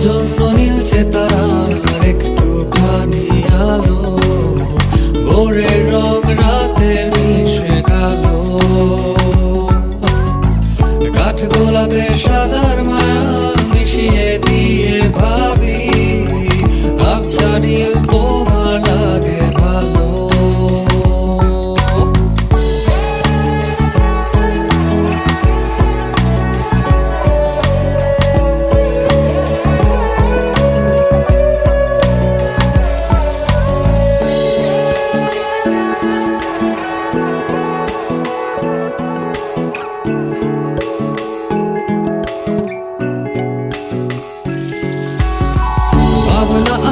জন্য নীলছে তারার একটুখানি আলো, ভোরের রং রাতের মিশে কালো। কাঠ গোলাপে সাদার মায়া মিশিয়ে দিয়ে ভাবি, আবছা নীল তোমার লাগে ভালো। ভাবনা